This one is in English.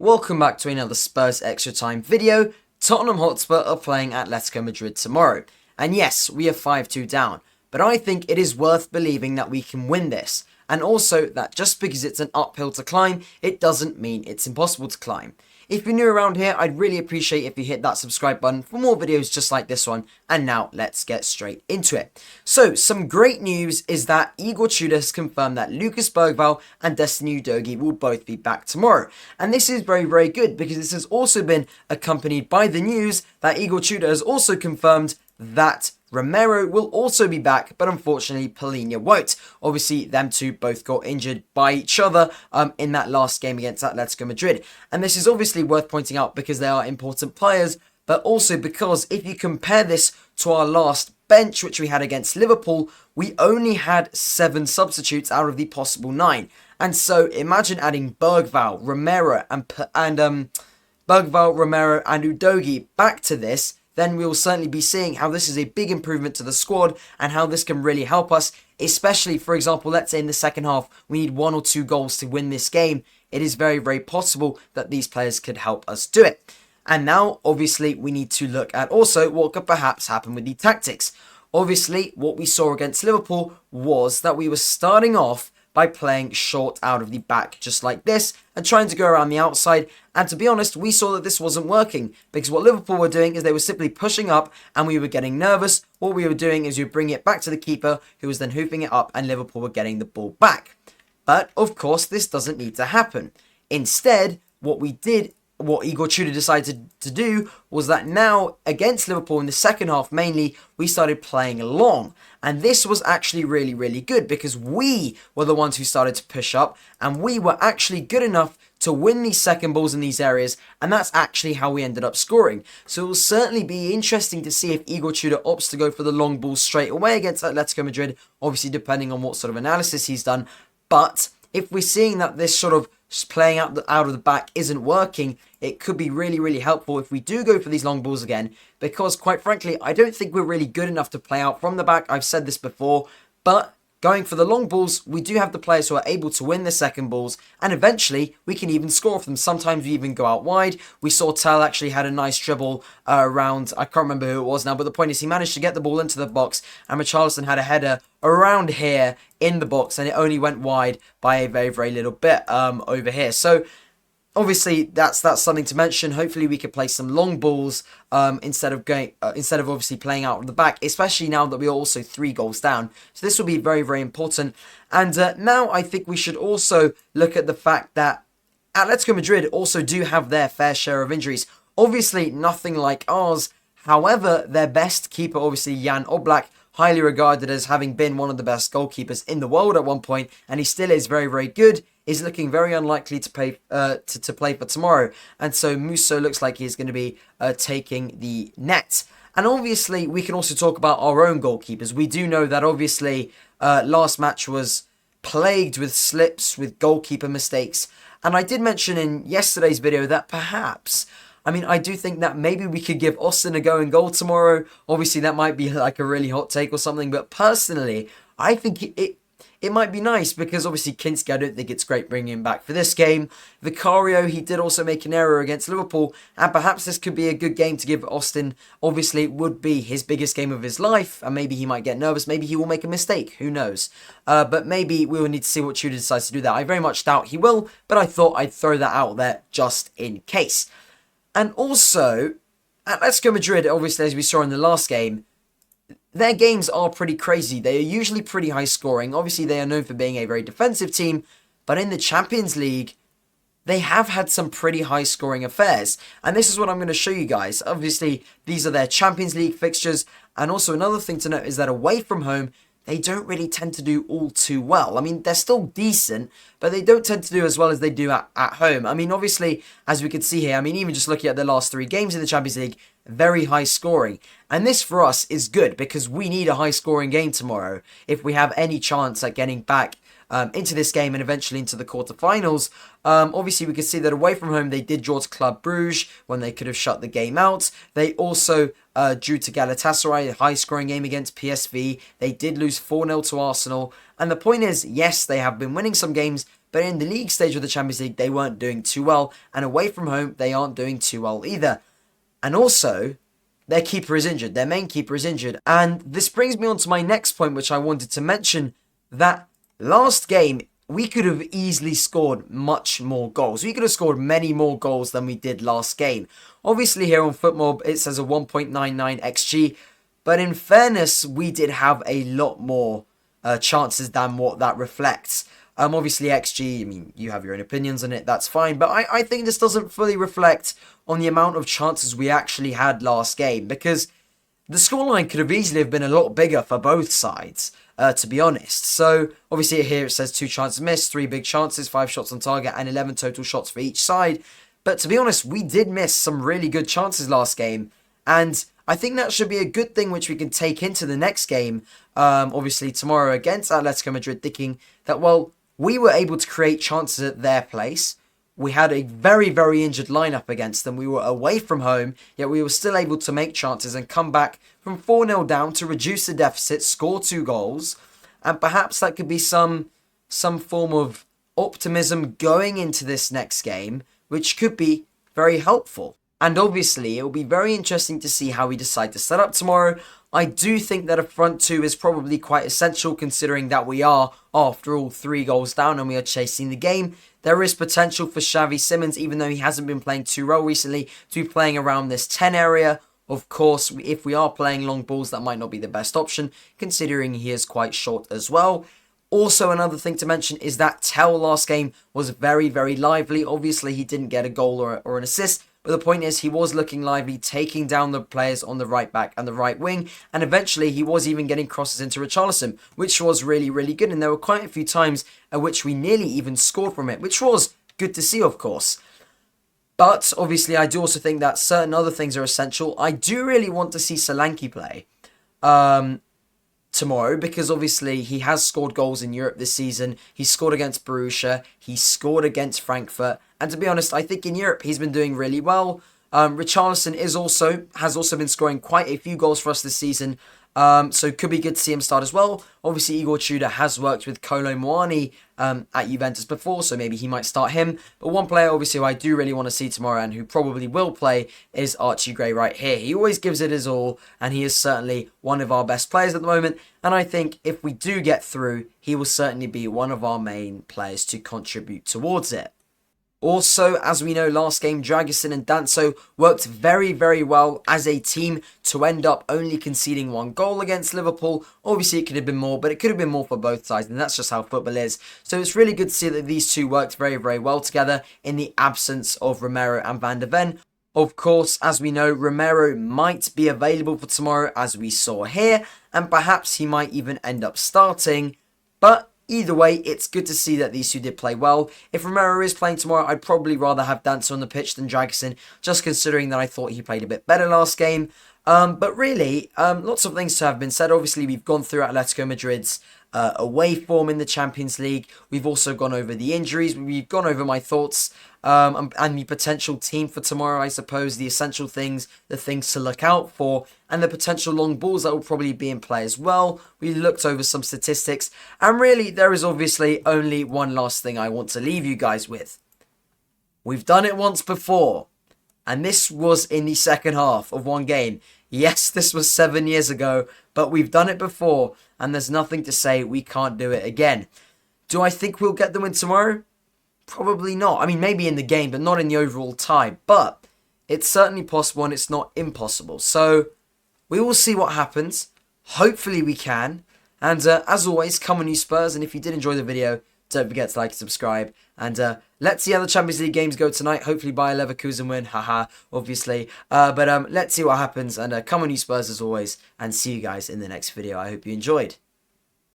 Welcome back to another Spurs Extra Time video. Tottenham Hotspur are playing Atletico Madrid tomorrow. And yes, we are 5-2 down. But I think it is worth believing that we can win this. And also that just because it's an uphill to climb, it doesn't mean it's impossible to climb. If you're new around here, I'd really appreciate if you hit that subscribe button for more videos just like this one. And now, let's get straight into it. So, some great news is that Igor Tudor has confirmed that Lucas Bergvall and Destiny Udogie will both be back tomorrow. And this is very, very good because this has also been accompanied by the news that Igor Tudor has also confirmed that Romero will also be back, but unfortunately Palhinha won't. Obviously, them two both got injured by each other in that last game against Atletico Madrid. And this is obviously worth pointing out because they are important players, but also because if you compare this to our last bench, which we had against Liverpool, we only had 7 substitutes out of the possible 9. And so imagine adding Bergvall, Romero, and Udogie back to this. Then we will certainly be seeing how this is a big improvement to the squad and how this can really help us, especially, for example, let's say in the second half, we need 1 or 2 goals to win this game. It is very, very possible that these players could help us do it. And now, obviously, we need to look at also what could perhaps happen with the tactics. Obviously, what we saw against Liverpool was that we were starting off by playing short out of the back, just like this, and trying to go around the outside. And to be honest, we saw that this wasn't working, because what Liverpool were doing is they were simply pushing up, and we were getting nervous. What we were doing is you bring it back to the keeper, who was then hoofing it up, and Liverpool were getting the ball back. But, of course, this doesn't need to happen. Instead, what Igor Tudor decided to do was that now, against Liverpool in the second half mainly, we started playing long. And this was actually really, really good because we were the ones who started to push up and we were actually good enough to win these second balls in these areas, and that's actually how we ended up scoring. So it will certainly be interesting to see if Igor Tudor opts to go for the long ball straight away against Atletico Madrid, obviously depending on what sort of analysis he's done. But if we're seeing that this sort of playing out of the back isn't working, it could be really, really helpful if we do go for these long balls again, because quite frankly, I don't think we're really good enough to play out from the back. I've said this before, but going for the long balls, we do have the players who are able to win the second balls, and eventually we can even score off them. Sometimes we even go out wide. We saw Tell actually had a nice dribble around, I can't remember who it was now, but the point is he managed to get the ball into the box, and Richarlison had a header around here in the box, and it only went wide by a very, very little bit over here. So obviously, that's something to mention. Hopefully, we could play some long balls instead of obviously playing out of the back, especially now that we are also 3 goals down. So this will be very, very important. And now I think we should also look at the fact that Atletico Madrid also do have their fair share of injuries. Obviously, nothing like ours. However, their best keeper, obviously Jan Oblak, highly regarded as having been one of the best goalkeepers in the world at one point, and he still is very, very good, is looking very unlikely to play for tomorrow. And so Musso looks like he's going to be taking the net. And obviously, we can also talk about our own goalkeepers. We do know that obviously last match was plagued with slips, with goalkeeper mistakes. And I did mention in yesterday's video that perhaps, I do think that maybe we could give Austin a go in goal tomorrow. Obviously, that might be like a really hot take or something. But personally, I think it might be nice because obviously Kinski, I don't think it's great bringing him back for this game. Vicario, he did also make an error against Liverpool. And perhaps this could be a good game to give Austin. Obviously, it would be his biggest game of his life. And maybe he might get nervous. Maybe he will make a mistake. Who knows? But maybe we will need to see what Tudor decides to do that. I very much doubt he will. But I thought I'd throw that out there just in case. And also, Atletico Madrid, obviously, as we saw in the last game, their games are pretty crazy. They are usually pretty high scoring. Obviously, they are known for being a very defensive team. But in the Champions League, they have had some pretty high scoring affairs. And this is what I'm going to show you guys. Obviously, these are their Champions League fixtures. And also another thing to note is that away from home, they don't really tend to do all too well. They're still decent, but they don't tend to do as well as they do at home. Obviously, as we can see here, even just looking at the last 3 games in the Champions League, very high scoring. And this for us is good because we need a high scoring game tomorrow if we have any chance at getting back into this game and eventually into the quarterfinals. Obviously, we can see that away from home, they did draw to Club Brugge when they could have shut the game out. They also drew to Galatasaray, a high-scoring game against PSV. They did lose 4-0 to Arsenal. And the point is, yes, they have been winning some games, but in the league stage of the Champions League, they weren't doing too well, and away from home, they aren't doing too well either. And also, their keeper is injured, their main keeper is injured, and this brings me on to my next point, which I wanted to mention, that last game, we could have easily scored much more goals. We could have scored many more goals than we did last game. Obviously, here on FootMob, it says a 1.99 XG, but in fairness, we did have a lot more chances than what that reflects. Obviously, XG, I mean, you have your own opinions on it, that's fine, but I think this doesn't fully reflect on the amount of chances we actually had last game, because the scoreline could have easily have been a lot bigger for both sides, to be honest. So, obviously here it says 2 chances missed, 3 big chances, 5 shots on target, and 11 total shots for each side. But to be honest, we did miss some really good chances last game, and I think that should be a good thing which we can take into the next game, obviously tomorrow against Atletico Madrid, thinking that, well, we were able to create chances at their place. We had a very, very injured lineup against them. We were away from home, yet we were still able to make chances and come back from 4-0 down to reduce the deficit, score 2 goals, and perhaps that could be some form of optimism going into this next game, which could be very helpful. And obviously, it will be very interesting to see how we decide to set up tomorrow. I do think that a front 2 is probably quite essential, considering that we are, after all, 3 goals down and we are chasing the game. There is potential for Xavi Simons, even though he hasn't been playing too well recently, to be playing around this 10 area. Of course, if we are playing long balls, that might not be the best option, considering he is quite short as well. Also, another thing to mention is that Tell last game was very, very lively. Obviously, he didn't get a goal or an assist, but the point is he was looking lively, taking down the players on the right back and the right wing, and eventually he was even getting crosses into Richarlison, which was really, really good, and there were quite a few times at which we nearly even scored from it, which was good to see, of course. But, obviously, I do also think that certain other things are essential. I do really want to see Solanke play tomorrow, because obviously he has scored goals in Europe this season. He scored against Borussia, he scored against Frankfurt, and to be honest, I think in Europe he's been doing really well. Richarlison has also been scoring quite a few goals for us this season, so it could be good to see him start as well. Obviously, Igor Tudor has worked with Kolo Muani at Juventus before, so maybe he might start him. But one player, obviously, who I do really want to see tomorrow and who probably will play is Archie Gray right here. He always gives it his all, and he is certainly one of our best players at the moment. And I think if we do get through, he will certainly be one of our main players to contribute towards it. Also, as we know, last game, Dragusin and Danso worked very, very well as a team to end up only conceding 1 goal against Liverpool. Obviously, it could have been more, but it could have been more for both sides, and that's just how football is. So it's really good to see that these two worked very, very well together in the absence of Romero and Van de Ven. Of course, as we know, Romero might be available for tomorrow, as we saw here, and perhaps he might even end up starting, but either way, it's good to see that these two did play well. If Romero is playing tomorrow, I'd probably rather have Danso on the pitch than Dragusin, just considering that I thought he played a bit better last game. But really, lots of things to have been said. Obviously, we've gone through Atletico Madrid's away form in the Champions League. We've also gone over the injuries. We've gone over my thoughts and the potential team for tomorrow, I suppose, the essential things, the things to look out for, and the potential long balls that will probably be in play as well. We looked over some statistics, and really, there is obviously only one last thing I want to leave you guys with. We've done it once before, and this was in the second half of one game. Yes, this was 7 years ago, but we've done it before, and there's nothing to say we can't do it again. Do I think we'll get the win tomorrow? Probably not. I mean, maybe in the game, but not in the overall tie. But it's certainly possible, and it's not impossible. So we will see what happens. Hopefully we can. And as always, come on you Spurs. And if you did enjoy the video, don't forget to like and subscribe. And let's see how the Champions League games go tonight. Hopefully Bayer Leverkusen win. Haha, obviously. But let's see what happens. And come on you Spurs as always. And see you guys in the next video. I hope you enjoyed.